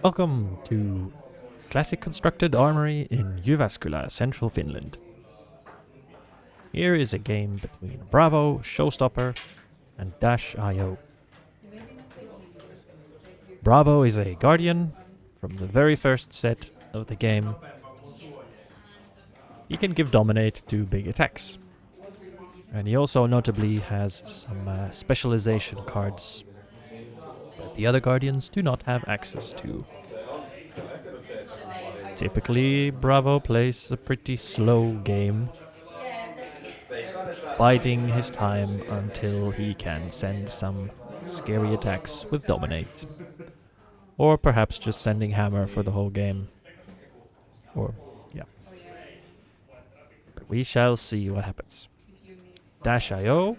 Welcome to Classic Constructed Armory in Jyväskylä, central Finland. Here is a game between Bravo, Showstopper, and Dash.io. Bravo is a guardian from the very first set of the game. He can give dominate to big attacks. And he also notably has some specialization cards that the other guardians do not have access to. Typically, Bravo plays a pretty slow game, biding his time until he can send some scary attacks with dominate. Or perhaps just sending hammer for the whole game. But we shall see what happens. Dash.io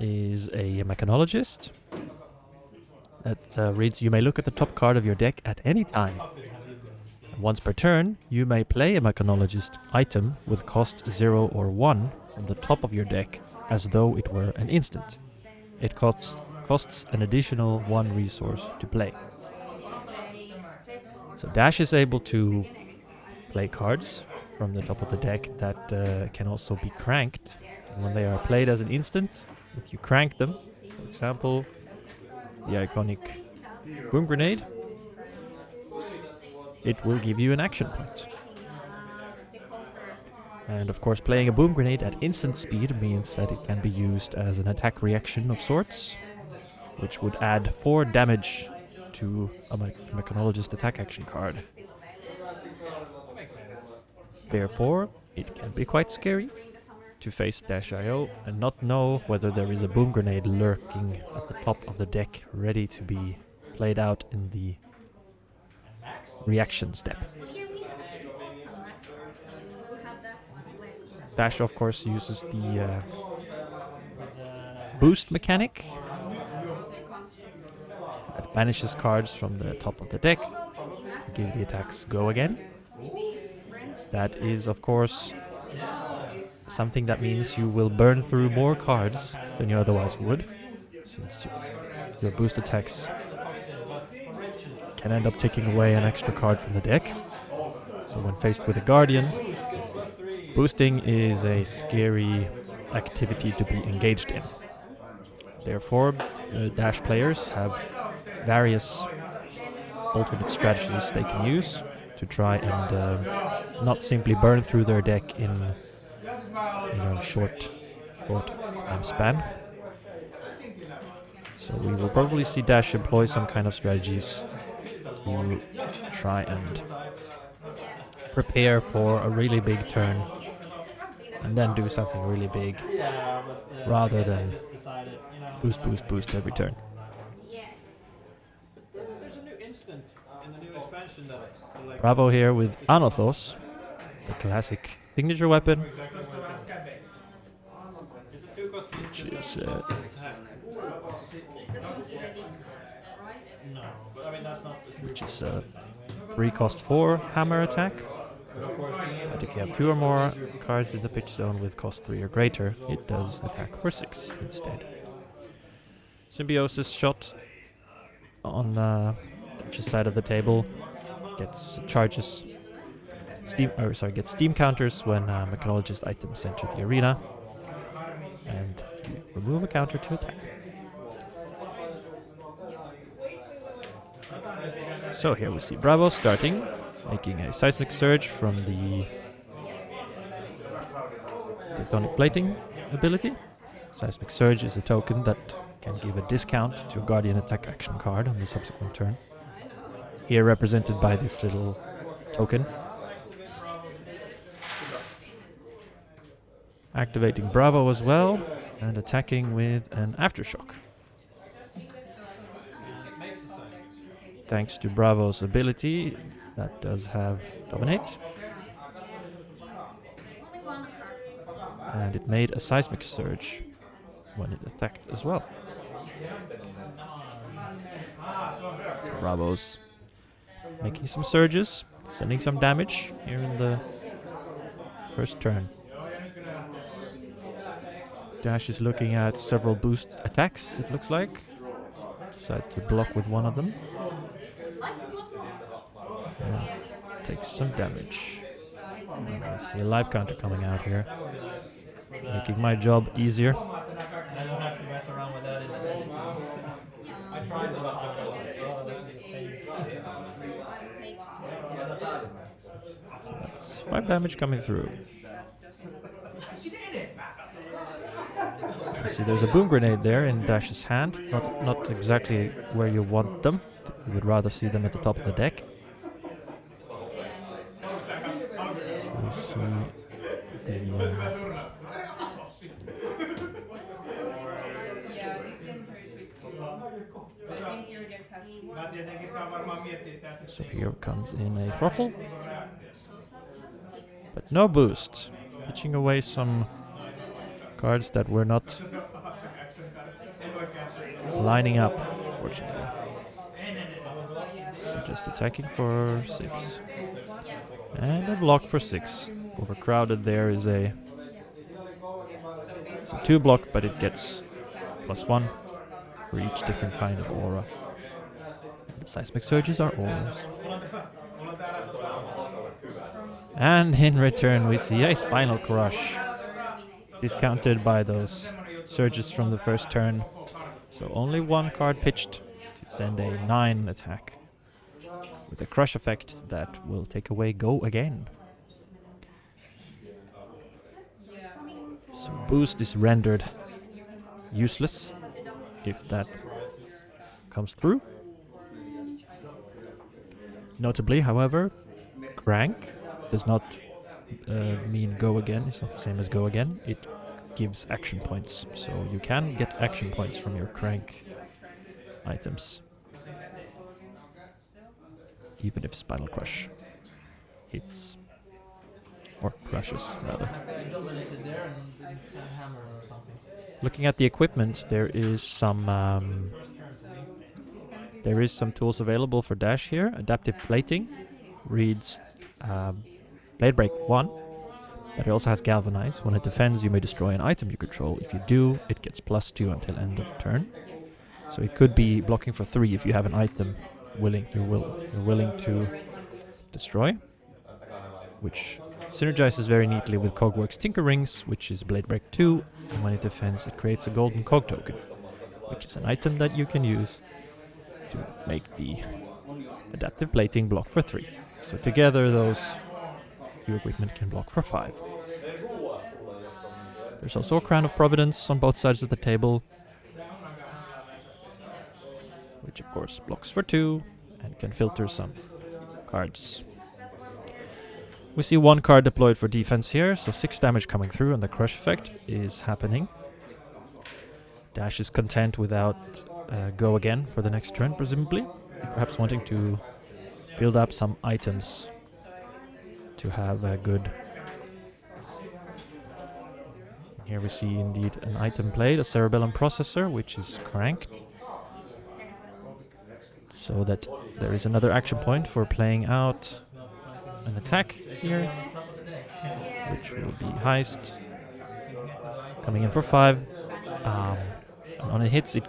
is a mechanologist that reads, you may look at the top card of your deck at any time. Once per turn, you may play a mechanologist item with cost 0 or 1 from the top of your deck as though it were an instant. It costs an additional 1 resource to play. So Dash is able to play cards from the top of the deck that can also be cranked. And when they are played as an instant, if you crank them, for example, the iconic boom grenade, it will give you an action point. And of course, playing a boom grenade at instant speed means that it can be used as an attack reaction of sorts, which would add 4 damage to a mechanologist attack action card. Therefore, it can be quite scary to face Dash.io and not know whether there is a boom grenade lurking at the top of the deck ready to be played out in the reaction step. Dash, of course, uses the boost mechanic that banishes cards from the top of the deck to give the attacks go again. That is, of course, something that means you will burn through more cards than you otherwise would, since your boost attacks can end up taking away an extra card from the deck. So when faced with a guardian, boosting is a scary activity to be engaged in. Therefore, Dash players have various alternate strategies they can use to try and not simply burn through their deck in short time span. So we will probably see Dash employ some kind of strategies to try and prepare for a really big turn and then do something really big rather than boost every turn. Bravo here with Anothos, the classic signature weapon, which is a 3 cost 4 hammer attack. But if you have 2 or more cards in the pitch zone with cost 3 or greater, it does attack for 6 instead. Symbiosis shot on the side of the table gets steam counters when mechanologist items enter the arena, and you remove a counter to attack. So here we see Bravo starting, making a seismic surge from the tectonic plating ability. Seismic surge is a token that can give a discount to a guardian attack action card on the subsequent turn. Here represented by this little token. Activating Bravo as well and attacking with an aftershock. Thanks to Bravo's ability, that does have dominate. And it made a seismic surge when it attacked as well. So Bravo's making some surges, sending some damage here in the first turn. Dash is looking at several boost attacks, it looks like. Decide to block with one of them. Takes some damage. I see a life counter coming out here, making my job easier. I don't have to mess around with that in the editing. I tried one time and I was like, oh, this is a pain. So that's 5 damage coming through. I see there's a boom grenade there in Dash's hand. Not exactly where you want them. You would rather see them at the top of the deck. We see the so here comes in a throttle, but no boost, pitching away some cards that were not lining up, fortunately. So just attacking for 6. And a block for 6. Overcrowded there is it's a 2 block, but it gets +1 for each different kind of aura. The seismic surges are auras. And in return we see a Spinal Crush, discounted by those surges from the first turn. So only 1 card pitched to send a 9 attack with a crush effect that will take away Go Again. So boost is rendered useless if that comes through. Notably, however, Crank does not mean Go Again. It's not the same as Go Again. It gives action points, so you can get action points from your Crank items, even if Spinal Crush hits, or crushes rather. Looking at the equipment, there is some tools available for Dash here. Adaptive Plating reads Blade Break 1, but it also has Galvanize. When it defends, you may destroy an item you control. If you do, it gets +2 until end of turn. So it could be blocking for 3 if you have an item you're willing to destroy, which synergizes very neatly with Cogworks Tinker Rings, which is Blade Break 2, and when it defends, it creates a golden Cog token, which is an item that you can use to make the adaptive plating block for 3. So together those 2 equipment can block for 5. There's also a Crown of Providence on both sides of the table, which of course blocks for 2 and can filter some cards. We see 1 card deployed for defense here, so 6 damage coming through, and the crush effect is happening. Dash is content without Go Again for the next turn, presumably. Perhaps wanting to build up some items to have a good... Here we see indeed an item played, a Cerebellum Processor, which is cranked, so that there is another action point for playing out an attack here, which will be Heist, coming in for 5. And on it hits, it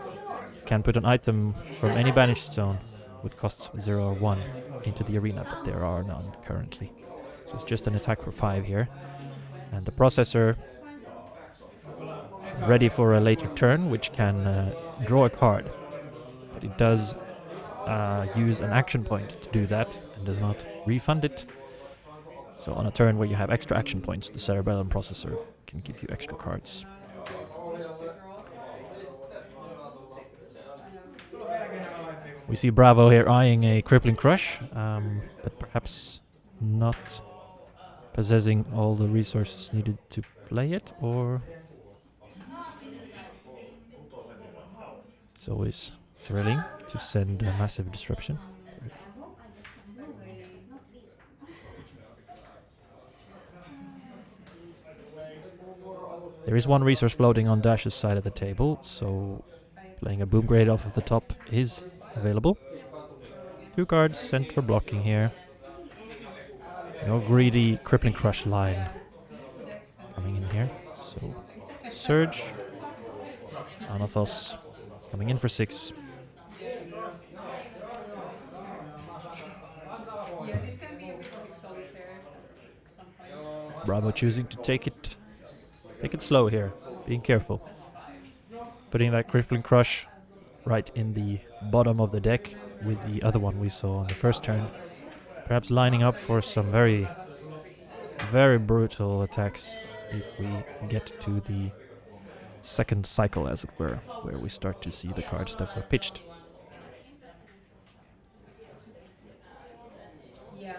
can put an item from any banished zone with costs 0 or 1 into the arena, but there are none currently. So it's just an attack for 5 here. And the Processor ready for a later turn, which can draw a card, but it does use an action point to do that and does not refund it. So on a turn where you have extra action points, the Cerebellum Processor can give you extra cards. We see Bravo here eyeing a Crippling Crush, but perhaps not possessing all the resources needed to play it, or... It's always thrilling to send a massive disruption. There is 1 resource floating on Dash's side of the table, so playing a Boom Grade off of the top is available. 2 cards sent for blocking here. No greedy Crippling Crush line coming in here. So Surge, Anathos coming in for 6. Yeah, this can be a bit solitaire at some point. Bravo choosing to take it slow here, being careful. Putting that Crippling Crush right in the bottom of the deck with the other one we saw on the first turn. Perhaps lining up for some very, very brutal attacks if we get to the second cycle, as it were, where we start to see the cards that were pitched. Yeah.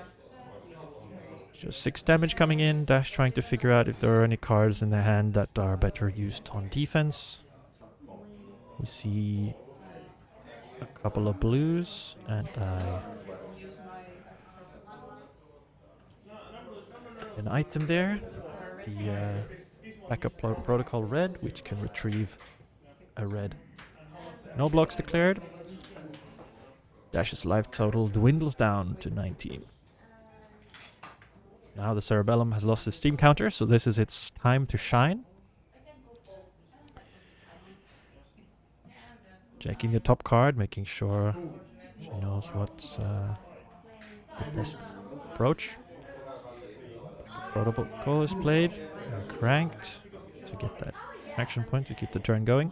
Just 6 damage coming in. Dash trying to figure out if there are any cards in the hand that are better used on defense. We see a couple of blues and an item there. The backup protocol red, which can retrieve a red. No blocks declared. Dash's life total dwindles down to 19. Now the Cerebellum has lost its steam counter, so this is its time to shine. Checking the top card, making sure she knows what's the best approach. Protocol is played and cranked to get that action point to keep the turn going.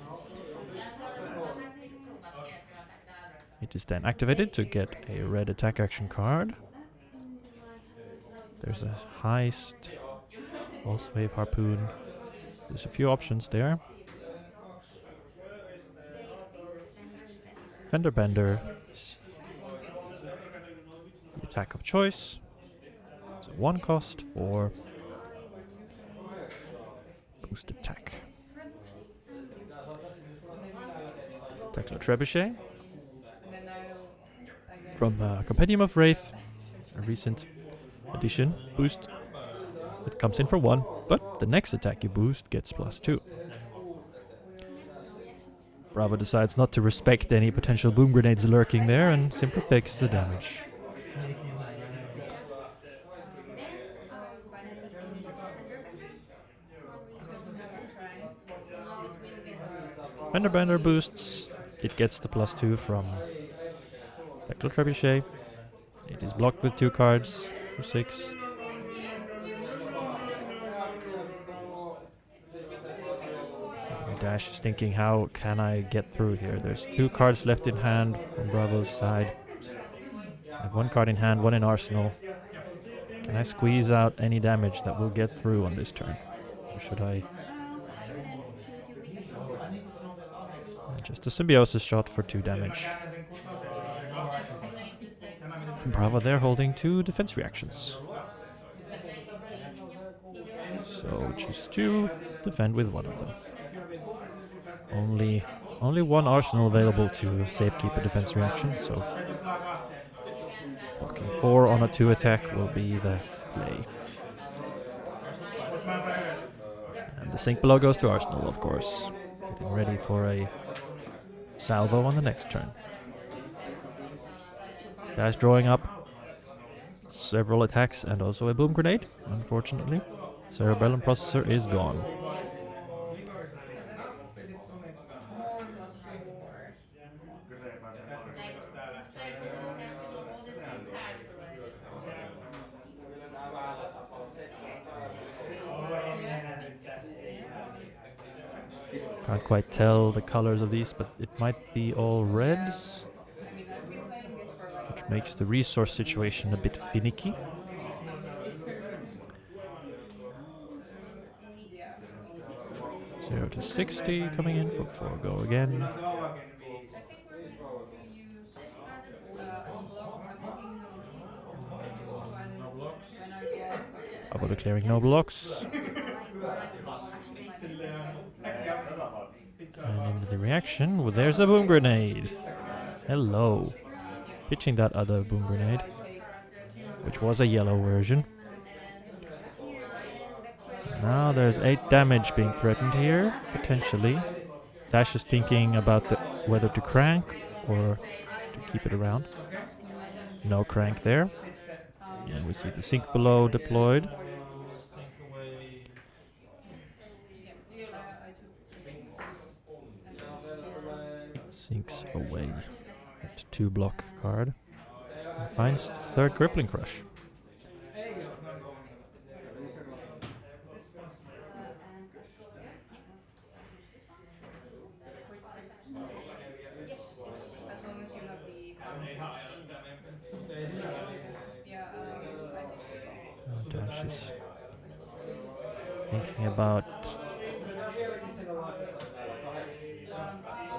It is then activated to get a red attack action card. There's a heist, pulse wave, harpoon. There's a few options there. Fender Bender is the attack of choice. It's a 1 cost for boost attack. Tekla Trebuchet from Compendium of Wraith, a recent addition. Boost. It comes in for 1, but the next attack you boost gets +2. Bravo decides not to respect any potential boom grenades lurking there and simply takes the damage. Fender Bender boosts. It gets the +2 from Tekla Trebuchet. It is blocked with 2 cards for 6. Dash is thinking, how can I get through here? There's 2 cards left in hand on Bravo's side. I have 1 card in hand, 1 in arsenal. Can I squeeze out any damage that will get through on this turn? Or should I... just a symbiosis shot for 2 damage. Bravo there holding 2 defense reactions. So choose to defend with 1 of them. Only 1 arsenal available to safekeep a defense reaction, so blocking 4 on a 2 attack will be the play. And the sink below goes to arsenal, of course. Getting ready for a salvo on the next turn. Dash drawing up several attacks and also a boom grenade, unfortunately. Cerebellum processor is gone. Can't quite tell the colors of these, but it might be all reds, which makes the resource situation a bit finicky. Zero to 60 coming in for 4 go again. Bravo declaring no blocks. And into the reaction, well, there's a boom grenade. Hello. Pitching that other boom grenade, which was a yellow version. Now there's 8 damage being threatened here, potentially. Dash is thinking about whether to crank or to keep it around. No crank there. And we see the sink below deployed. Sinks away. that 2-block card. And finds third Crippling Crush. Yes, as long as you have the contacts. Yeah, I think Dash is thinking about.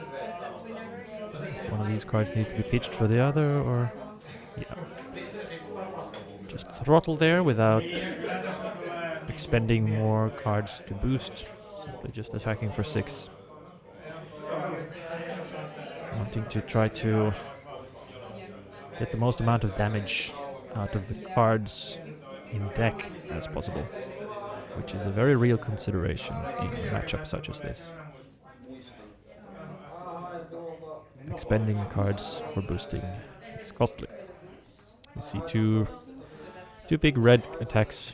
it says that whenever you play One of these cards needs to be pitched for the other, or yeah. Just throttle there without expending more cards to boost. Simply just attacking for 6. Wanting to try to get the most amount of damage out of the cards in deck as possible, which is a very real consideration in a matchup such as this. Expending cards for boosting is costly. You see two big red attacks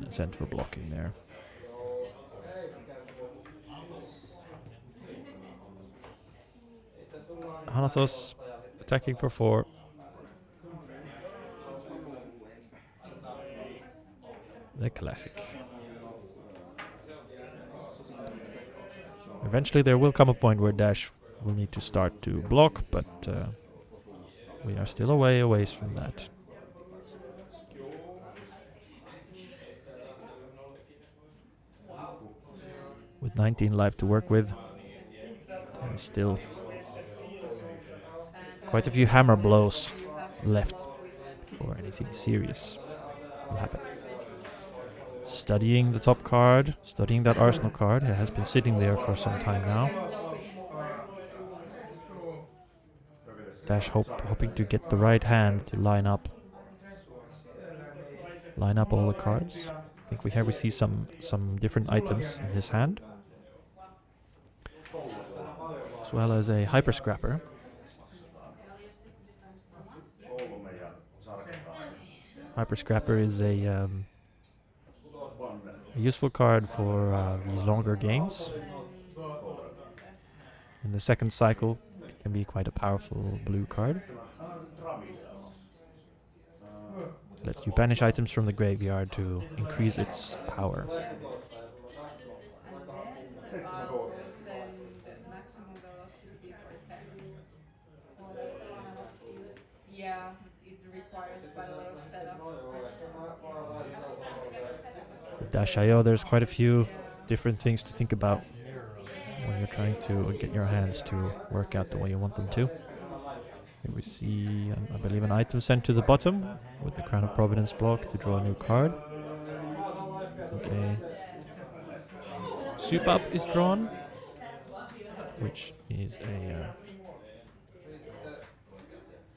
sent for blocking there. Hanathos attacking for 4. The classic. Eventually there will come a point where Dash will need to start to block, but we are still a ways from that. With 19 life to work with, there is still quite a few hammer blows left before anything serious will happen. Studying the top card, studying that arsenal card. It has been sitting there for some time now. Dash hoping to get the right hand to line up all the cards. I think we see some different items in his hand, as well as a hyper scrapper. Hyper scrapper is a useful card for these longer games. In the second cycle, it can be quite a powerful blue card. Lets you banish items from the graveyard to increase its power. I'll send maximum velocity for 10. Yeah, it requires quite a lot of setup. With Dash.io, there's quite a few different things to think about when you're trying to get your hands to work out the way you want them to. Here we see, I believe, an item sent to the bottom with the Crown of Providence block to draw a new card. Okay. Soup Up is drawn, which is a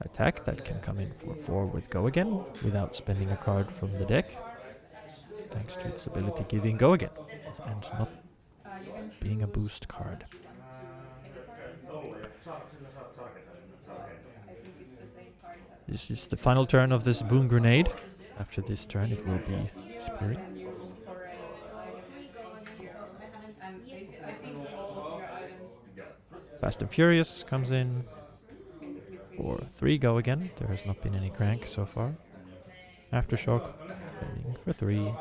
attack that can come in for 4 with Go Again without spending a card from the deck, thanks to its ability giving Go Again and not being a boost card. This is the final turn of this Boom Grenade. After this turn it will be disappearing. Fast and Furious comes in for 3 Go Again. There has not been any crank so far. Aftershock fading for 3.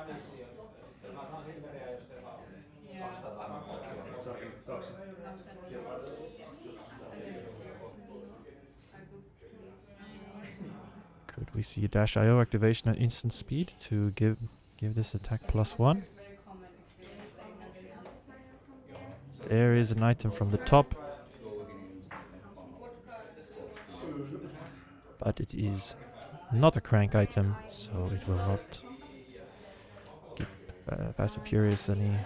Could we see a Dash.io activation at instant speed to give this attack +1? There is an item from the top, but it is not a crank item, so it will not give Fast and Furious any.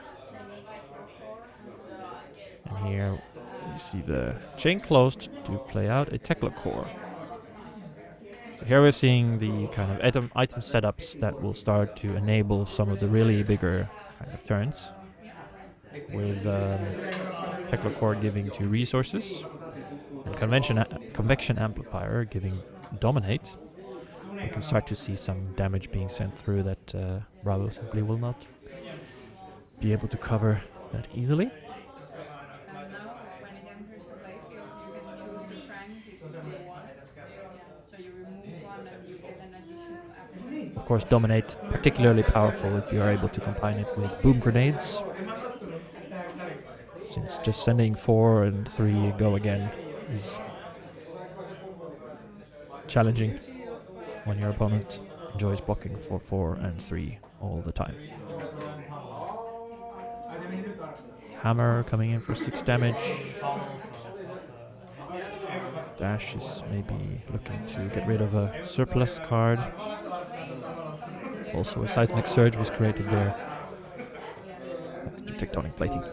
And here we see the chain closed to play out a Tekla core. So here we're seeing the kind of item setups that will start to enable some of the really bigger kind of turns, with Tekla core giving 2 resources and Convection Amplifier giving Dominate. We can start to see some damage being sent through that Bravo simply will not be able to cover that easily. And now, when it enters the playfield, you can choose to crank if you want. So you remove one and you get an additional action. Of course, Dominate particularly powerful if you are able to combine it with Boom Grenades, since just sending 4 and 3 go again is challenging when your opponent enjoys blocking for 4 and 3 all the time. Hammer coming in for 6 damage. Dash is maybe looking to get rid of a surplus card. Also a Seismic Surge was created there. Thanks to Tectonic Plating. So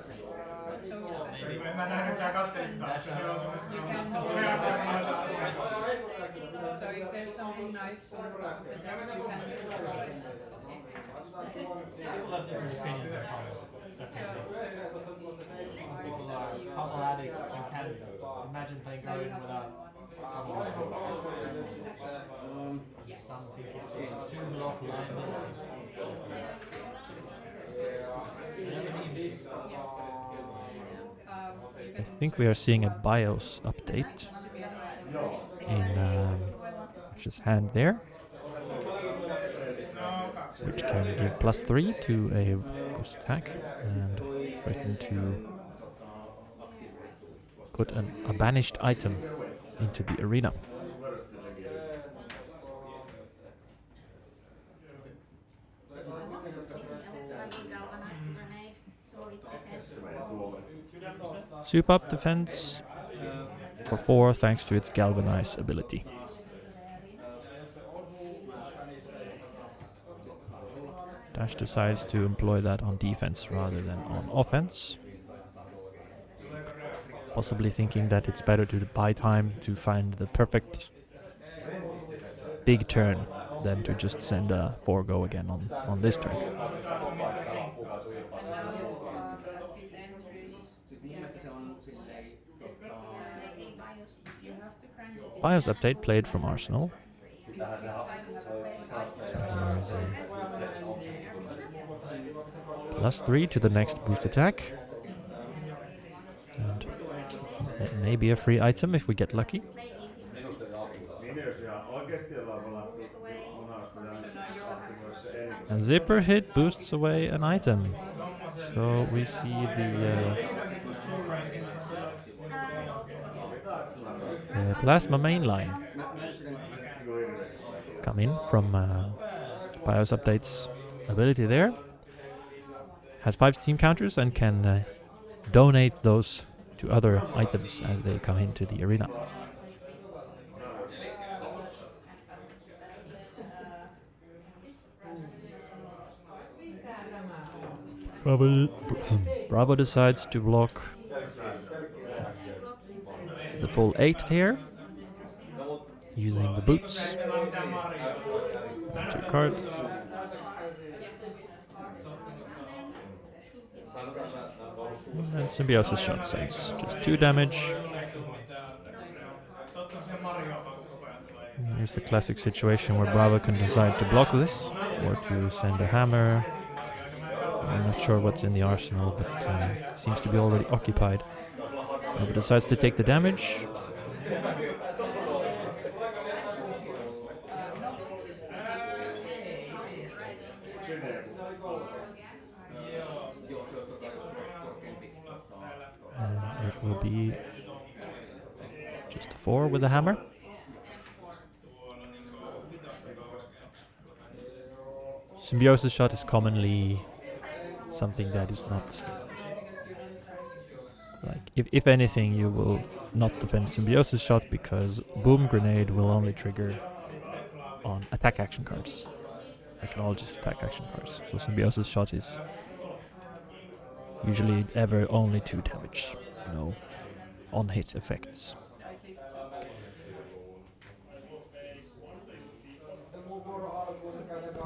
if there's something nice on top of the deck, you can destroy it. People have different opinions of cards. People are couple addicts and can't imagine playing Guardian without some think it's too block liability. I think we are seeing a BIOS update in Ash's hand there, which can give +3 to a boost attack and threaten to put a banished item into the arena. Soup Up defense for 4 thanks to its Galvanize ability. Dash decides to employ that on defense rather than on offense. Possibly thinking that it's better to buy time to find the perfect big turn than to just send a 4 go again on this turn. BIOS update played from Arsenal. So here's a +3 to the next boost attack. And maybe a free item if we get lucky. And Zipper Hit boosts away an item. So we see the Plasma mainline come in from BIOS Update's ability there. Has 5 steam counters and can donate those to other items as they come into the arena. Bravo decides to block the full 8 here, using the boots. 2 cards. And Symbiosis Shot sends just 2 damage. Here's the classic situation where Bravo can decide to block this or to send a hammer. I'm not sure what's in the arsenal, but it seems to be already occupied. Bravo decides to take the damage. And it will be just a 4 with the hammer. Symbiosis Shot is commonly something that is not like, if anything, you will not defend Symbiosis Shot because Boom Grenade will only trigger on attack action cards. They can all just attack action cards. So Symbiosis Shot is usually ever only 2 damage, no on-hit effects.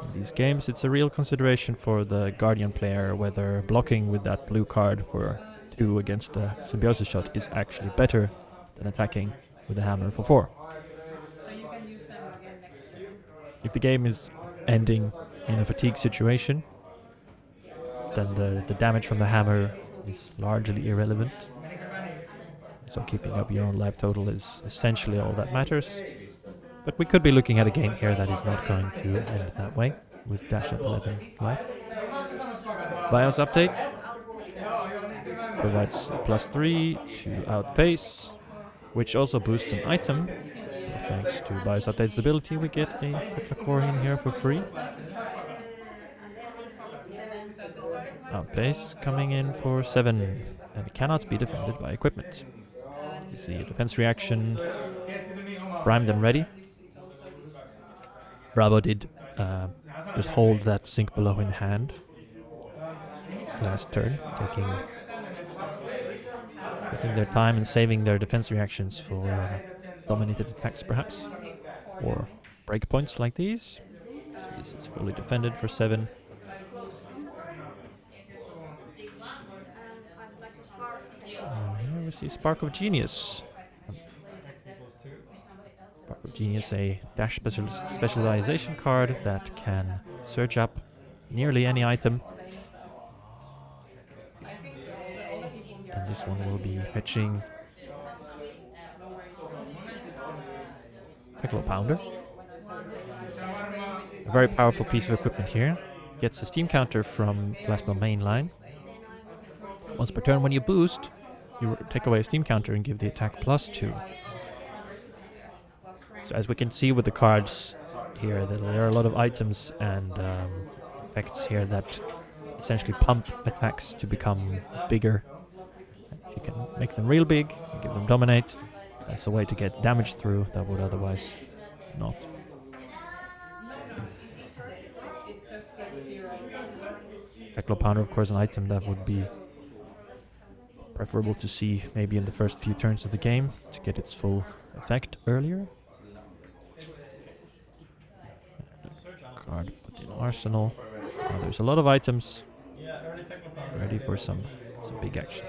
In these games, it's a real consideration for the Guardian player whether blocking with that blue card for 2 against the Symbiosis Shot is actually better than attacking with the hammer for 4. If the game is ending in a fatigue situation, then the damage from the hammer is largely irrelevant. So keeping up your own life total is essentially all that matters. But we could be looking at a game here that is not going to end that way, with dash at 11 life. BIOS update provides +3 to outpace, which also boosts an item. So thanks to BIOS update's ability, we get a Tekla core in here for free. Outpace coming in for 7, and it cannot be defended by equipment. You see a defense reaction, primed and ready. Bravo did just hold that sink below in hand last turn, taking their time and saving their defense reactions for dominated attacks perhaps, or breakpoints like these. So this is fully defended for 7. Here we see Spark of Genius. Spark of Genius, a dash specialization card that can search up nearly any item. And this one will be fetching Piccolo Pounder. A very powerful piece of equipment here. Gets a steam counter from Plasma mainline. Once per turn when you boost, you take away a steam counter and give the attack +2. So as we can see with the cards here, there are a lot of items and effects here that essentially pump attacks to become bigger. If you can make them real big, you give them dominate. That's a way to get damage through that would otherwise not. Tekla Pounder, of course, an item that would be preferable to see maybe in the first few turns of the game to get its full effect earlier. Card put in arsenal. Now there's a lot of items ready for some big action.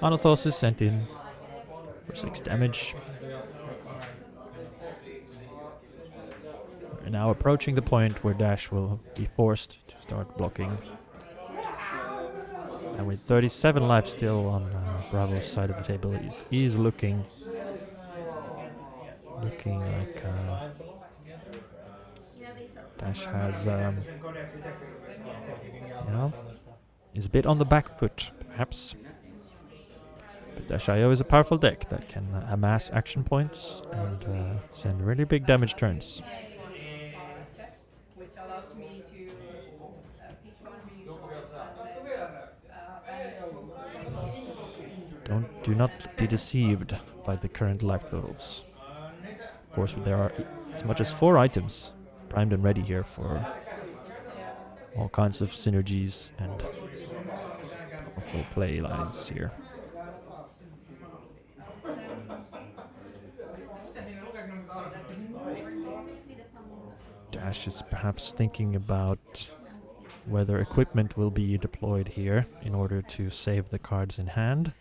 Anothos is sent in for 6 damage. We're now approaching the point where Dash will be forced to start blocking. And with 37 life still on Bravo's side of the table, it is looking like Dash has is a bit on the back foot, perhaps. But Dash.io is a powerful deck that can amass action points and send really big damage turns. Which allows me to pitch one resource and Do not be deceived by the current life totals. Of course, there are as much as 4 items primed and ready here for all kinds of synergies and powerful play lines here. Dash is perhaps thinking about whether equipment will be deployed here in order to save the cards in hand.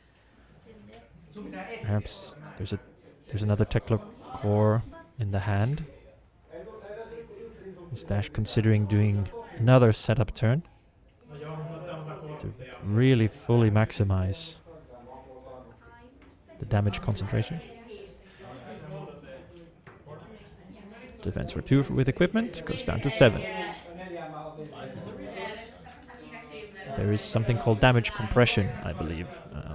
Perhaps there's another Tekla core in the hand. Is Dash considering doing another setup turn to really fully maximize the damage concentration? Defense for 2 with equipment goes down to 7. There is something called damage compression, I believe,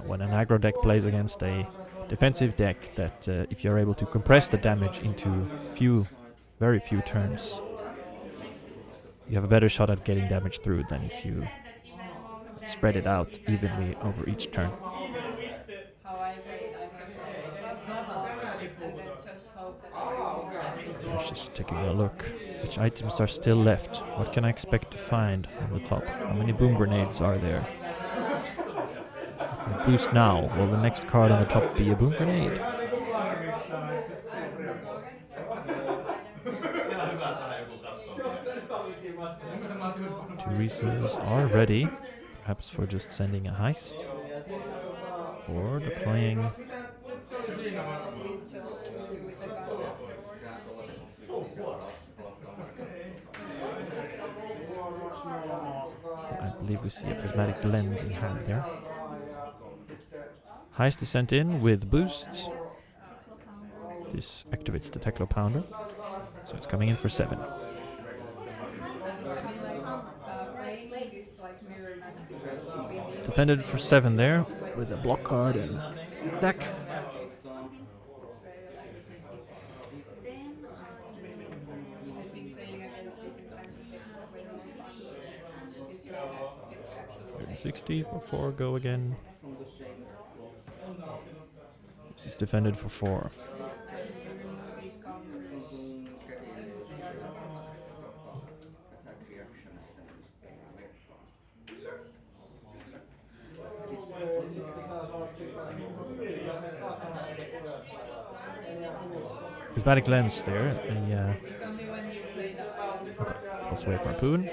when an aggro deck plays against a defensive deck, that if you're able to compress the damage into very few turns, you have a better shot at getting damage through than if you spread it out evenly over each turn. Just taking a look. Which items are still left? What can I expect to find on the top? How many boom grenades are there? Boost now. Will the next card on the top be a boom grenade? 2 resources are ready, perhaps for just sending a heist or deploying. I believe we see a prismatic lens in hand there. Heist is sent in with boosts. This activates the Teklo Pounder, so it's coming in for 7. Playing this like mirror match between these Defended for 7 there, with a block card and attack. matches. I think playing against different kinds of decks when since your deck is actually 60 for 4, go again. This is defended for 4. these counters. Prismatic Lens there. It's only when you play that. Okay, let's wait for Harpoon.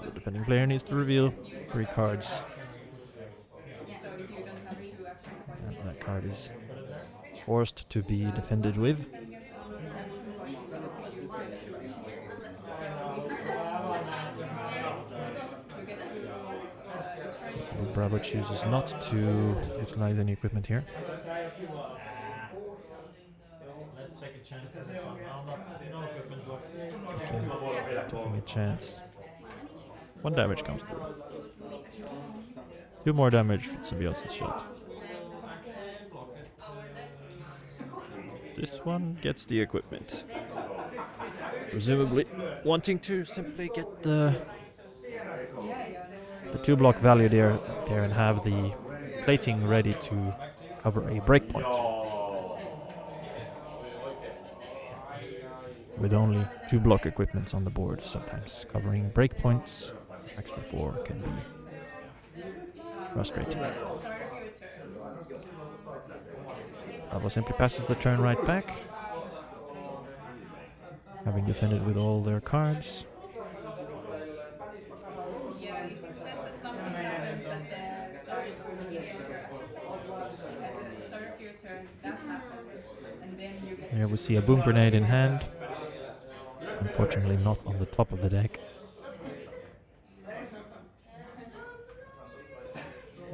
The defending player needs to reveal 3 cards. So if you don't have 2 action points. And that card is forced to be defended with. Bravo chooses not to utilize any equipment here. Let's take a chance on this one. No equipment blocks. Taking a chance. 1 damage comes through. 2 more damage for Symbiosis Shot. This one gets the equipment. Presumably wanting to simply get the 2 block value there and have the plating ready to cover a breakpoint. With only 2 block equipments on the board, sometimes covering breakpoints, X for 4 can be frustrating. Bravo simply passes the turn right back, having defended with all their cards. Yeah, if it says that something happens at the start of your turn, that happens, and then you get. Here we see a Boom Grenade in hand. Unfortunately not on the top of the deck.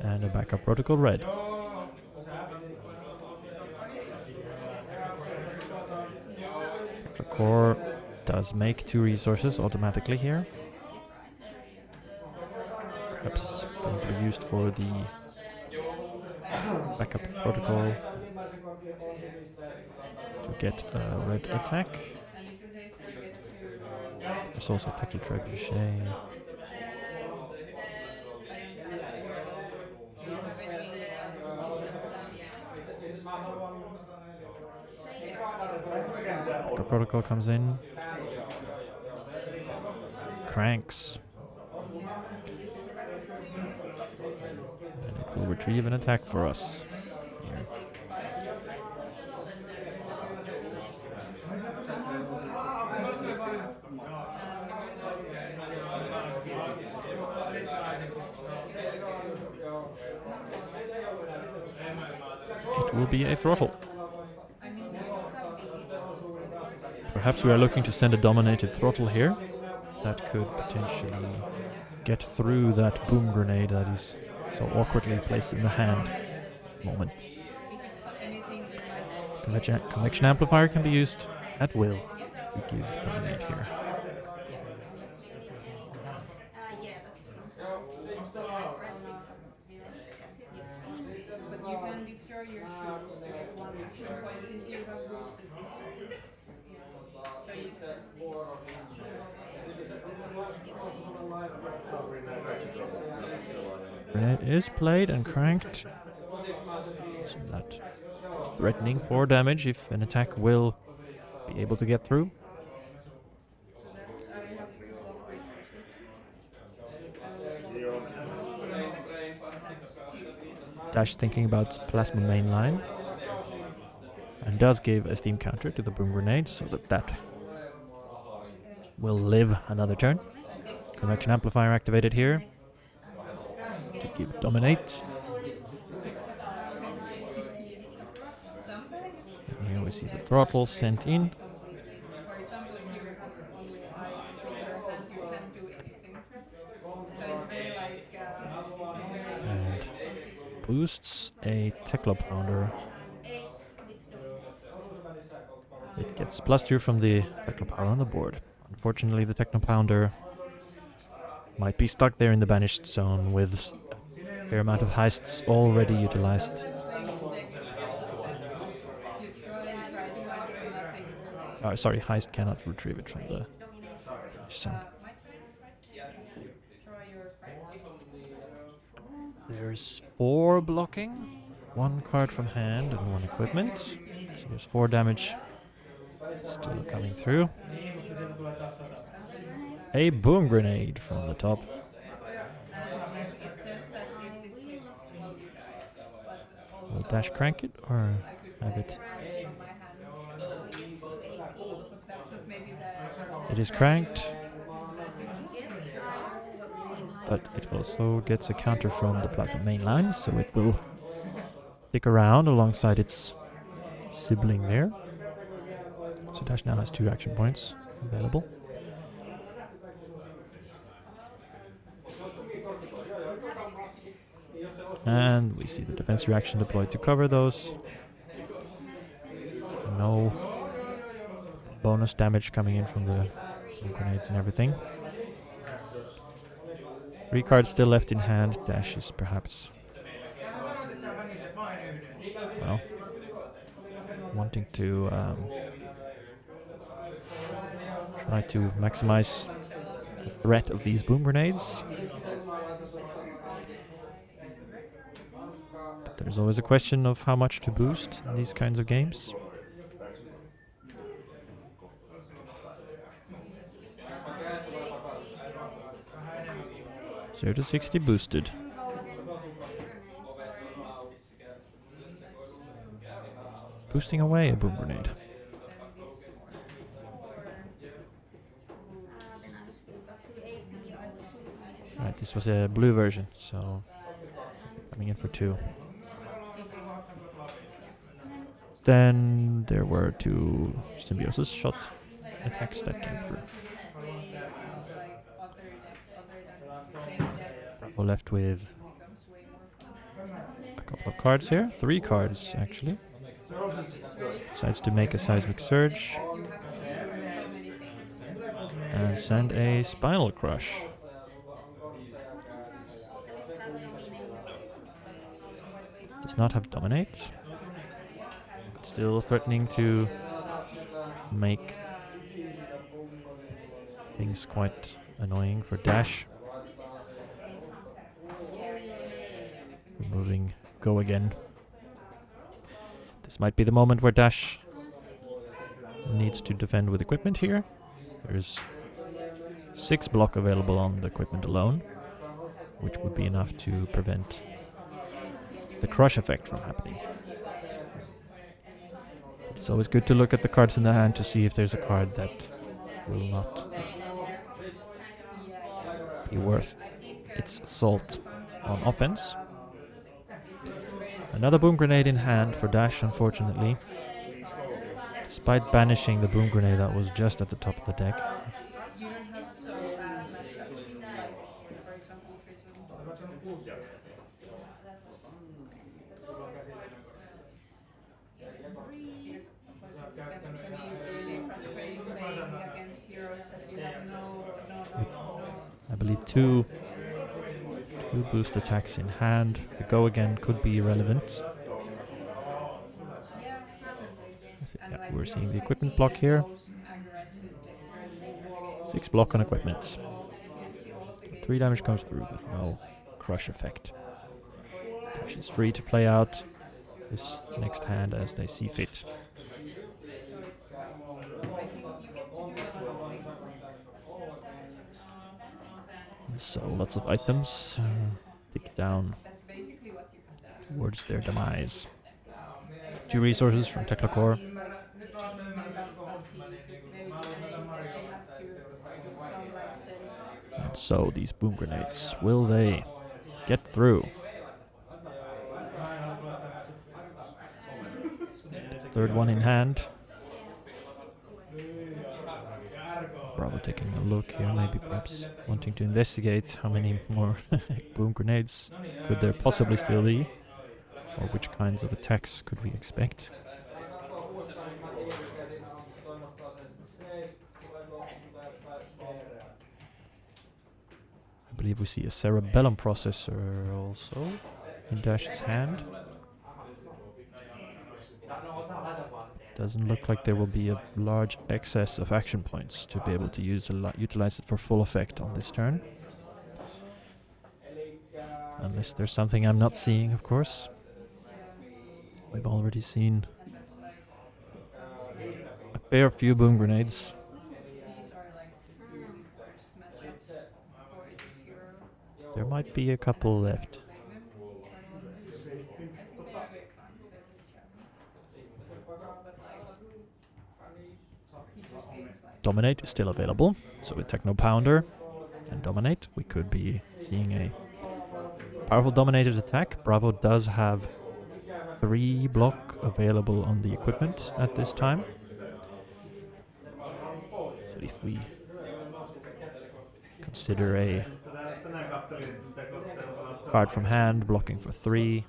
And a backup Protocol Red. The core does make 2 resources automatically here. Perhaps going to be used for the backup protocol to get a red attack. There's also Techie Trebuchet. The protocol comes in. Cranks. And it will retrieve an attack for us. Here. It will be a throttle. Perhaps we are looking to send a dominated throttle here. That could potentially get through that boom grenade that is so awkwardly placed in the hand at the moment. Convection amplifier can be used at will to give dominate here. But you can destroy your shields to get 1 action point since you have boosted this turn. So you can. Grenade is played and cranked. So that is threatening 4 damage if an attack will be able to get through. Dash thinking about Plasma Mainline and does give a steam counter to the boom grenade so that will live another turn. Convection amplifier activated here to give dominate. And here we see the throttle sent in. For example, if you have only a high trigger, then you can't do anything. So it's very like. And boosts a Tekla Pounder. It's 8 with donate. It gets +2 from the Tekla Pounder on the board. Unfortunately, the Techno Pounder might be stuck there in the banished zone with a fair amount of heists already utilized. Sometimes when you try to find nothing. Sorry, heist cannot retrieve it from the zone. My turn, right? Try your card. There's 4 blocking, 1 card from hand and 1 equipment. So there's 4 damage still coming through. Niin, mutta sieltä tulee taas 100. A boom grenade from the top. It says that if this hits, will you die? But also Will Dash crank it or I could have crank it? from my hand. So that's not maybe the It is cranked, but it also gets a counter from the Platinum main line, so it will stick around alongside its sibling there. So Dash now has 2 action points available. And we see the defense reaction deployed to cover those. No bonus damage coming in from the grenades and everything. 3 cards still left in hand. Dash is perhaps, well, wanting to try to maximize the threat of these boom grenades. But there's always a question of how much to boost in these kinds of games. 0 to 60 boosted. Boosting away a boom grenade. Right, this was a blue version, so coming in for 2. Then there were 2 symbiosis shot attacks that came through. Bravo left with a couple of cards here. 3 cards, actually. Decides to make a seismic surge and send a spinal crush. Does not have dominate. Still threatening to make things quite annoying for Dash. Removing go again. This might be the moment where Dash needs to defend with equipment here. There's 6 block available on the equipment alone, which would be enough to prevent the crush effect from happening. It's always good to look at the cards in the hand to see if there's a card that will not be worth its salt on offense. Another boom grenade in hand for Dash, unfortunately. Despite banishing the boom grenade that was just at the top of the deck. You don't have so bad matchups, like, for example, Prism. Because that can be really frustrating playing against heroes that you have no. I believe two boost attacks in hand. The go again could be irrelevant. Yeah, we're seeing the equipment block here. 6 block on equipment. 3 damage comes through, but no crush effect. Dash is free to play out this next hand as they see fit. So lots of items tick down towards their demise. 2 resources from Technocore. And so these boom grenades, will they get through? Third one in hand. Bravo taking a look here, maybe perhaps wanting to investigate how many more boom grenades could there possibly still be. Or which kinds of attacks could we expect? I believe we see a cerebellum processor also in Dash's hand. Doesn't look like there will be a large excess of action points to be able to utilize it for full effect on this turn. Unless there's something I'm not seeing, of course. We've already seen a fair few boom grenades. These are like first matchups for its hero. There might be a couple left. Dominate is still available, so with Techno Pounder and Dominate, we could be seeing a powerful dominated attack. Bravo does have 3 block available on the equipment at this time. So if we consider a card from hand blocking for 3,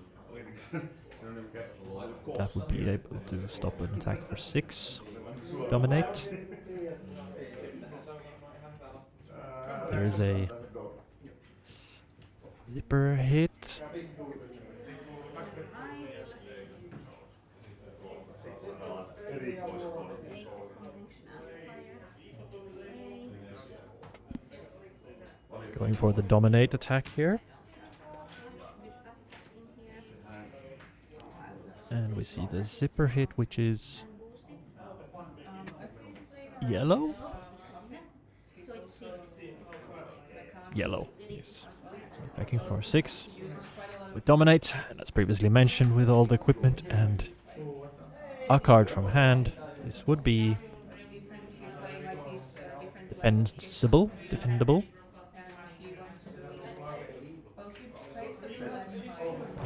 that would be able to stop an attack for 6. Dominate. There is a zipper hit. Going for the dominate attack here. And we see the zipper hit, which is yellow? Yellow, yes. So attacking for 6 with dominate, and as previously mentioned, with all the equipment and a card from hand. This would be defendable.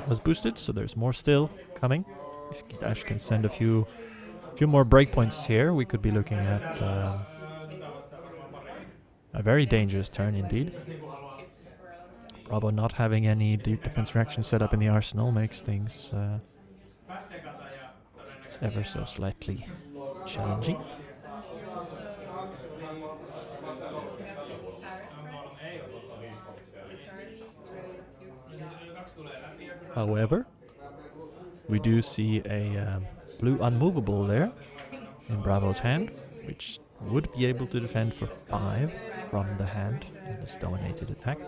Was boosted, so there's more still coming. If Dash can send a few more breakpoints here, we could be looking at a very dangerous turn indeed. Bravo not having any deep defense reaction set up in the arsenal makes things ever so slightly challenging. However, we do see a blue unmovable there in Bravo's hand, which would be able to defend for 5 from the hand in this dominated attack.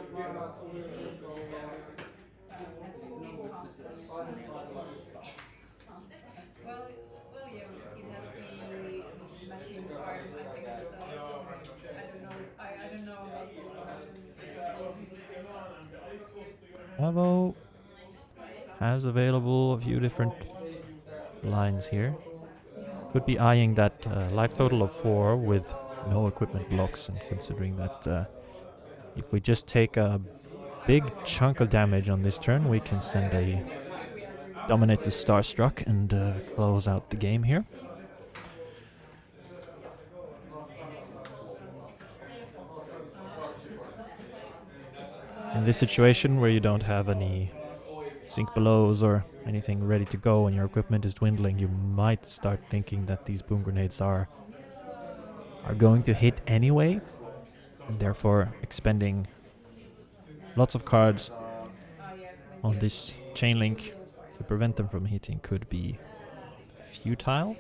Bravo has available a few different lines here. Could be eyeing that life total of 4 with no equipment blocks, and considering that if we just take a big chunk of damage on this turn, we can send a dominate the Starstruck and close out the game here. In this situation where you don't have any sink belows or anything ready to go and your equipment is dwindling, you might start thinking that these boom grenades are going to hit anyway, and therefore expending lots of cards on this chain link to prevent them from hitting could be futile.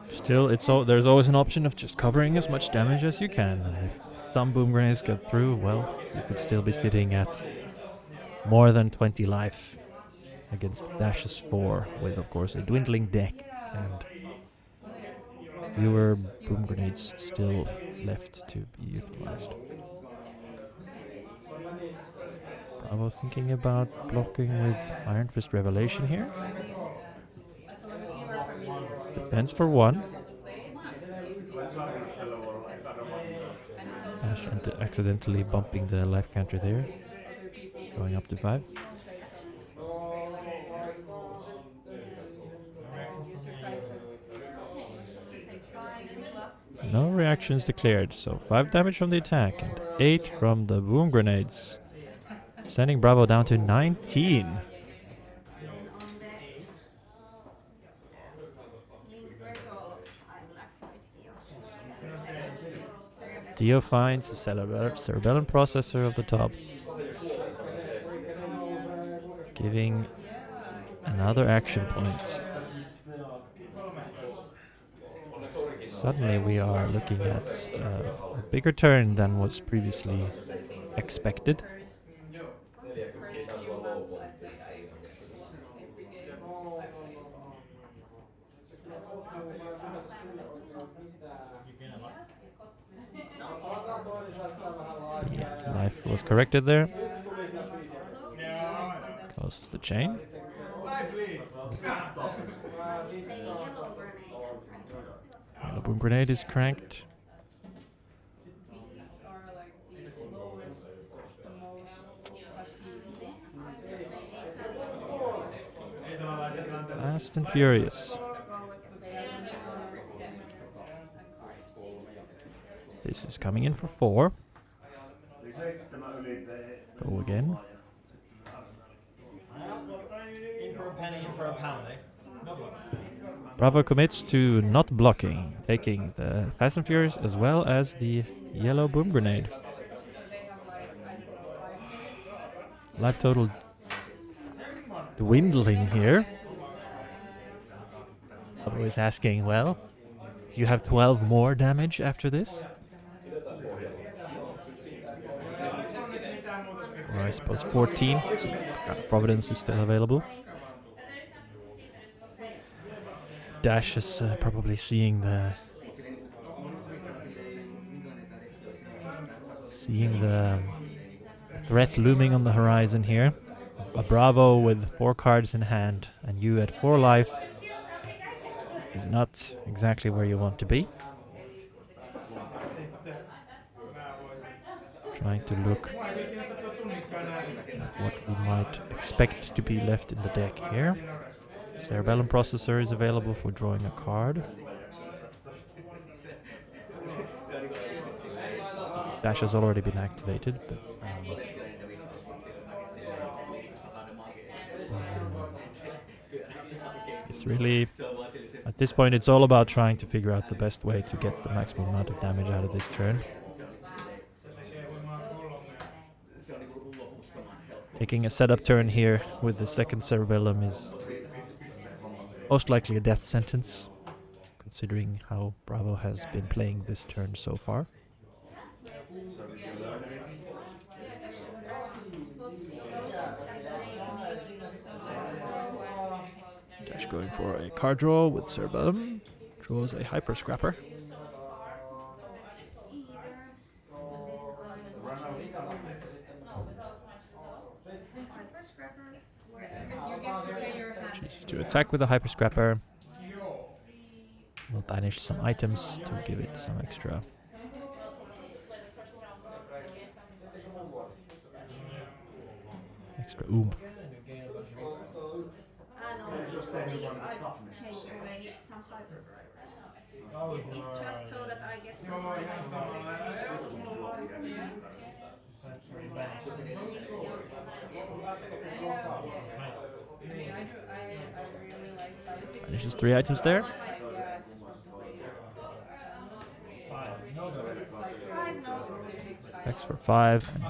Still, there's always an option of just covering as much damage as you can, and if some boom grenades get through, well, you could still be sitting at more than 20 life against Dash's 4, with of course a dwindling deck and fewer boom grenades still left to be utilized. Bravo thinking about blocking with Iron Fist Revelation here. Defense for 1. Dash accidentally bumping the life counter there, going up to 5. No reactions declared, so 5 damage from the attack and 8 from the boom grenades, sending Bravo down to 19. Dio finds the cerebellum processor of the top, giving another action point. Suddenly we are looking at a bigger turn than was previously expected. The life was corrected there. Closes the chain. The boom grenade is cranked. Fast and furious. This is coming in for 4. Go again. In for a penny, in for a pound, eh? No block. Bravo commits to not blocking, taking the Fast and Furious as well as the yellow boom grenade. Life total dwindling here. Bravo is asking, well, do you have 12 more damage after this? Or I suppose 14, so Providence is still available. Dash is probably seeing the threat looming on the horizon here. A Bravo with 4 cards in hand and you at 4 life is not exactly where you want to be. Trying to look at what we might expect to be left in the deck here. Cerebellum processor is available for drawing a card. Dash has already been activated, but it's really, at this point, it's all about trying to figure out the best way to get the maximum amount of damage out of this turn. Taking a setup turn here with the second Cerebellum is most likely a death sentence, considering how Bravo has been playing this turn so far. Dash going for a card draw with Cerebellum. Draws a Hyper Scrapper. Chooses to attack with a Hyper Scrapper. We'll banish some items to give it some extra oomph. It's just so that I get some Banishes 3 items there. X for 5 and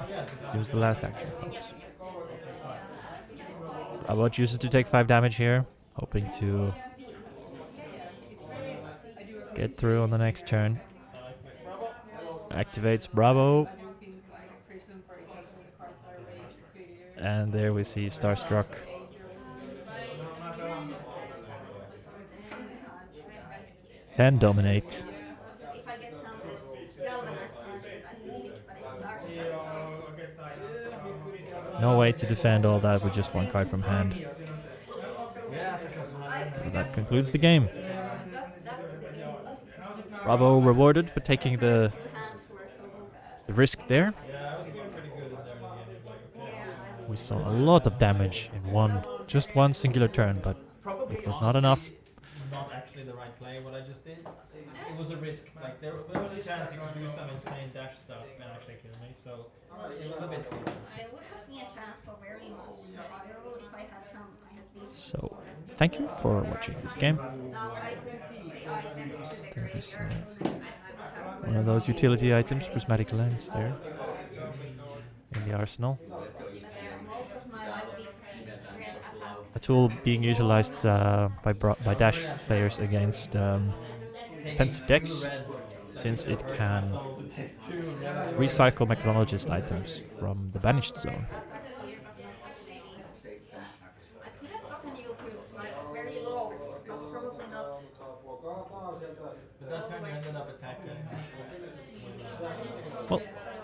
gives the last action point. Bravo chooses to take 5 damage here, hoping to get through on the next turn. Activates Bravo. And there we see Starstruck. Can dominate. No way to defend all that with just 1 card from hand. Well, that concludes the game. Bravo rewarded for taking the risk there. We saw a lot of damage in just one singular turn, but it was not enough actually the right play. What I just did, it was a risk. Like there was a chance you could do some insane dash stuff and actually kill me. So it was a bit scary. There would have been a chance for very much better if I had some. I had this. So, thank you for watching this game. Now I could take the items to the There is, graveyard. So next time I would have. one of those utility items, prismatic lens, there in the arsenal. Most of my like big red attacks. A tool being utilized by Dash players against defensive decks, since it can recycle Mechanologist items from the banished zone. I could have gotten you to like very low, but probably not. But that turn you ended up attacking. Well,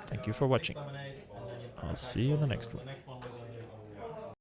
thank you for watching. Dominate, and then you I'll see you in the next one. The next one